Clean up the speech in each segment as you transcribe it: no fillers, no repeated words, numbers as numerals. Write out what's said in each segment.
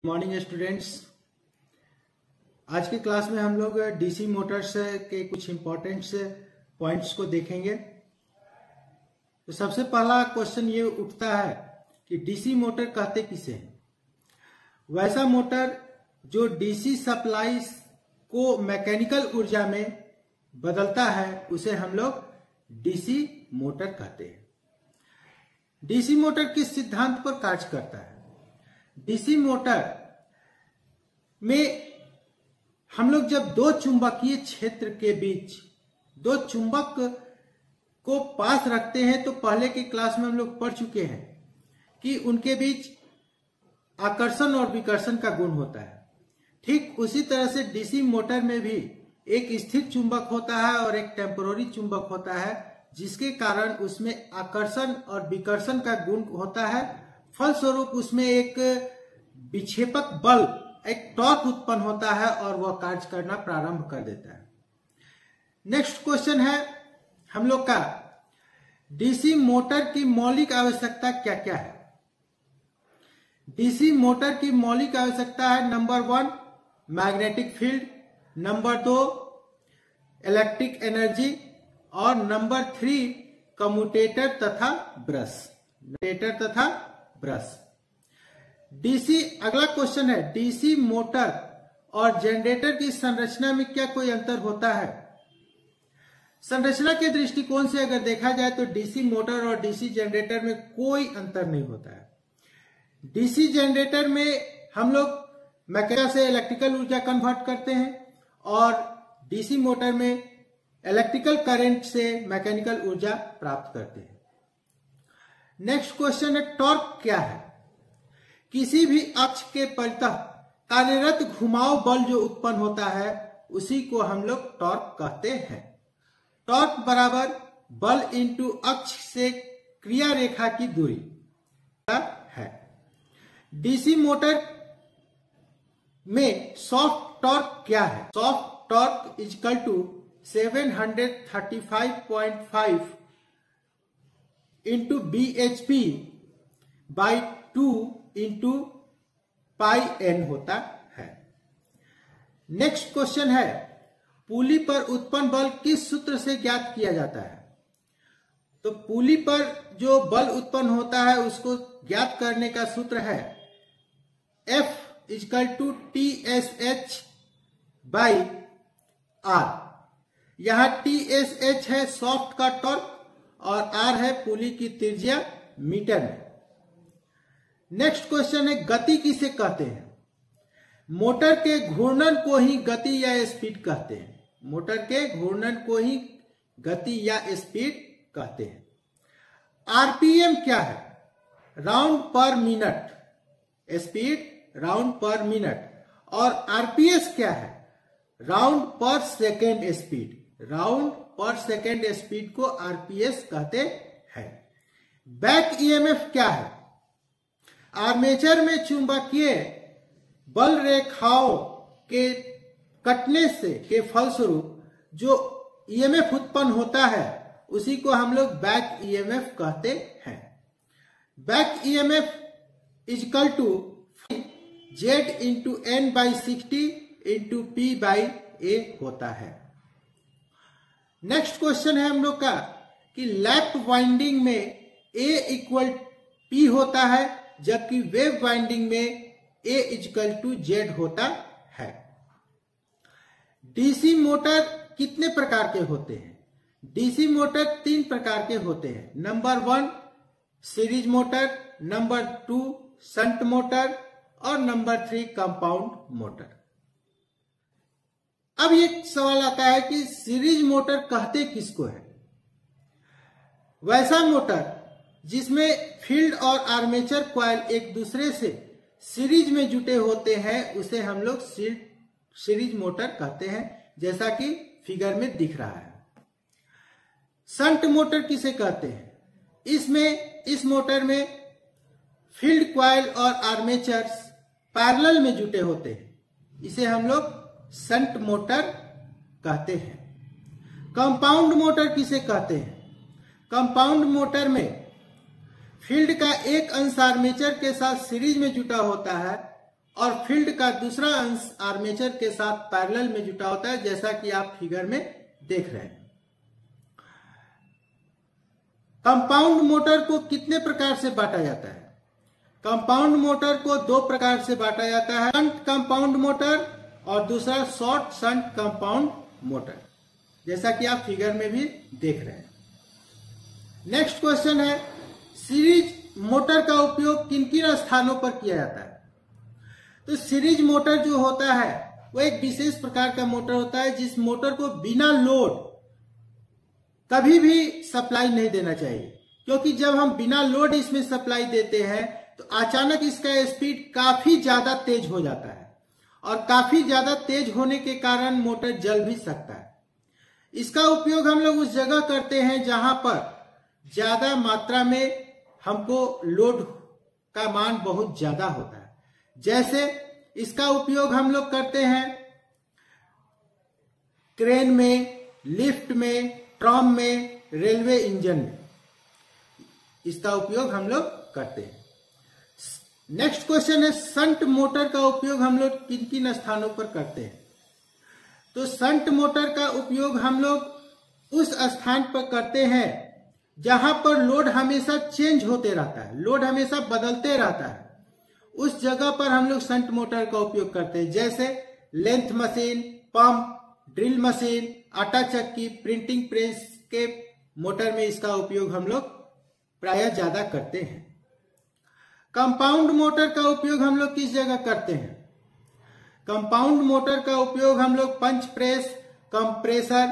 Morning students. आज की class में हम लोग डीसी मोटर्स के कुछ इंपॉर्टेंट पॉइंट्स को देखेंगे। तो सबसे पहला क्वेश्चन ये उठता है कि डीसी मोटर कहते किसे हैं। वैसा मोटर जो डीसी सप्लाई को मैकेनिकल ऊर्जा में बदलता है उसे हम लोग डीसी मोटर कहते हैं। डीसी मोटर किस सिद्धांत पर कार्य करता है? डीसी मोटर में हम लोग जब दो चुंबकीय क्षेत्र के बीच दो चुंबक को पास रखते हैं तो पहले की क्लास में हम लोग पढ़ चुके हैं कि उनके बीच आकर्षण और विकर्षण का गुण होता है। ठीक उसी तरह से डीसी मोटर में भी एक स्थिर चुंबक होता है और एक टेम्पोररी चुंबक होता है, जिसके कारण उसमें आकर्षण और विकर्षण का गुण होता है। फलस्वरूप उसमें एक विक्षेपक बल, एक टॉर्क उत्पन्न होता है और वह कार्य करना प्रारंभ कर देता है। नेक्स्ट क्वेश्चन है हम लोग का, डीसी मोटर की मौलिक आवश्यकता क्या क्या है? डीसी मोटर की मौलिक आवश्यकता है number 1 magnetic field, number 2 electric energy और नंबर 3 कम्यूटेटर तथा ब्रश। डीसी अगला क्वेश्चन है, डीसी मोटर और जनरेटर की संरचना में क्या कोई अंतर होता है? संरचना के दृष्टिकोण से अगर देखा जाए तो डीसी मोटर और डीसी जनरेटर में कोई अंतर नहीं होता है। डीसी जनरेटर में हम लोग मैकेनिकल से इलेक्ट्रिकल ऊर्जा कन्वर्ट करते हैं और डीसी मोटर में इलेक्ट्रिकल करंट से मैकेनिकल ऊर्जा प्राप्त करते हैं। नेक्स्ट क्वेश्चन है, टॉर्क क्या है? किसी भी अक्ष के परितः कार्यरत घुमाव बल जो उत्पन्न होता है उसी को हम लोग टॉर्क कहते हैं। टॉर्क बराबर बल इंटू अक्ष से क्रिया रेखा की दूरी है। डीसी मोटर में सॉफ्ट टॉर्क क्या है? Shaft torque equal to 735.5 into bhp by 2 into pi N होता है। नेक्स्ट क्वेश्चन है, पुली पर उत्पन्न बल किस सूत्र से ज्ञात किया जाता है? तो पुली पर जो बल उत्पन्न होता है उसको ज्ञात करने का सूत्र है F equal to TSH by R। यहां TSH है सॉफ्ट का टॉर्क और R है पुली की त्रिज्या मीटर में। नेक्स्ट क्वेश्चन है, गति किसे कहते हैं? मोटर के घूर्णन को ही गति या स्पीड कहते हैं। मोटर के घूर्णन को ही गति या स्पीड कहते हैं। आरपीएम क्या है? राउंड पर मिनट, स्पीड राउंड पर मिनट। और आरपीएस क्या है? राउंड पर सेकेंड स्पीड। राउंड पर सेकेंड स्पीड को आरपीएस कहते हैं। बैक ईएमएफ क्या है? आर्मेचर में चुंबकीय बल रेखाओं के कटने से के फलस्वरूप जो ईएमएफ उत्पन्न होता है उसी को हम लोग बैक ईएमएफ कहते हैं। Back EMF equal to Z into N by 60 into P by A होता है। नेक्स्ट क्वेश्चन है हम लोग का कि लैप वाइंडिंग में A इक्वल P होता है जबकि वेव वाइंडिंग में A इक्वल टू Z होता है। डीसी मोटर कितने प्रकार के होते हैं? डीसी मोटर 3 प्रकार के होते हैं। Number 1 series motor, number 2 shunt motor और नंबर 3 कंपाउंड मोटर। अब ये सवाल आता है कि सीरीज मोटर कहते किसको है? वैसा मोटर जिसमें फील्ड और आर्मेचर कॉइल एक दूसरे से सीरीज में जुटे होते हैं उसे हम लोग सीरीज मोटर कहते हैं, जैसा कि फिगर में दिख रहा है। शंट मोटर किसे कहते हैं? इस मोटर में फील्ड कॉइल और आर्मेचर पैरेलल में जुटे होते हैं, इसे हम लोग शंट मोटर कहते हैं। कंपाउंड मोटर किसे कहते हैं? कंपाउंड मोटर में फील्ड का एक अंश आर्मेचर के साथ सीरीज में जुटा होता है और फील्ड का दूसरा अंश आर्मेचर के साथ पैरेलल में जुटा होता है, जैसा कि आप फिगर में देख रहे हैं। कंपाउंड मोटर को कितने प्रकार से बांटा जाता है? कंपाउंड मोटर को दो प्रकार से बांटा जाता है, शंट कंपाउंड मोटर और दूसरा शॉर्ट शंट कंपाउंड मोटर, जैसा कि आप फिगर में भी देख रहे हैं। नेक्स्ट क्वेश्चन है, सीरीज मोटर का उपयोग किन किन स्थानों पर किया जाता है? तो सीरीज मोटर जो होता है वो एक विशेष प्रकार का मोटर होता है, जिस मोटर को बिना लोड कभी भी सप्लाई नहीं देना चाहिए, क्योंकि जब हम बिना लोड इसमें सप्लाई देते हैं तो अचानक इसका स्पीड काफी ज्यादा तेज हो जाता है और काफी ज्यादा तेज होने के कारण मोटर जल भी सकता है। इसका उपयोग हम लोग उस जगह करते हैं जहां पर ज्यादा मात्रा में हमको लोड का मान बहुत ज्यादा होता है। जैसे इसका उपयोग हम लोग करते हैं क्रेन में, लिफ्ट में, ट्राम में, रेलवे इंजन में, इसका उपयोग हम लोग करते हैं। नेक्स्ट क्वेश्चन है, शंट मोटर का उपयोग हम लोग किन किन स्थानों पर करते हैं? तो शंट मोटर का उपयोग हम लोग उस स्थान पर करते हैं जहां पर लोड हमेशा चेंज होते रहता है, लोड हमेशा बदलते रहता है, उस जगह पर हम लोग शंट मोटर का उपयोग करते हैं। जैसे length machine, pump, drill machine, आटा चक्की, प्रिंटिंग प्रेस के मोटर में इसका उपयोग हम लोग प्रायः ज्यादा करते हैं। कंपाउंड मोटर का उपयोग हम लोग किस जगह करते हैं? कंपाउंड मोटर का उपयोग हम लोग punch press, compressor,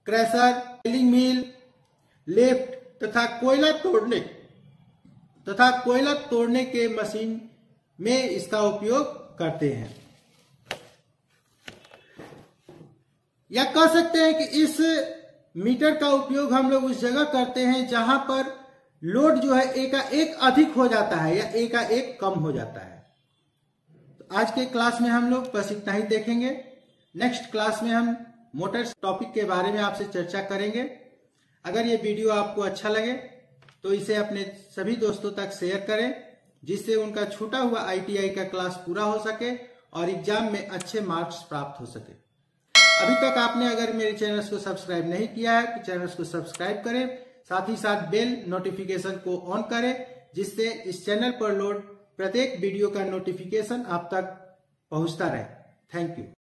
crusher, rolling mill, lift तथा कोयला तोड़ने के मशीन में इसका उपयोग करते हैं। या कह सकते हैं कि इस मीटर का उपयोग हम लोग उस जगह करते हैं जहां पर लोड जो है एकाएक अधिक हो जाता है या एकाएक कम हो जाता है। तो आज के क्लास में हम लोग बस इतना ही देखेंगे। नेक्स्ट क्लास में हम मोटर्स टॉपिक के बारे में आपसे चर्चा करेंगे। अगर ये वीडियो आपको अच्छा लगे तो इसे अपने सभी दोस्तों तक शेयर करें, जिससे उनका छूटा हुआ ITI का क्लास पूरा हो सके और एग्जाम में अच्छे मार्क्स प्राप्त हो सके। अभी तक आपने अगर मेरे चैनल को सब्सक्राइब नहीं किया है तो चैनल को सब्सक्राइब करें, साथ ही साथ बेल नोटिफिकेशन को ऑन करें, जिससे इस चैनल पर लोड प्रत्येक वीडियो का नोटिफिकेशन आप तक पहुंचता रहे। Thank you.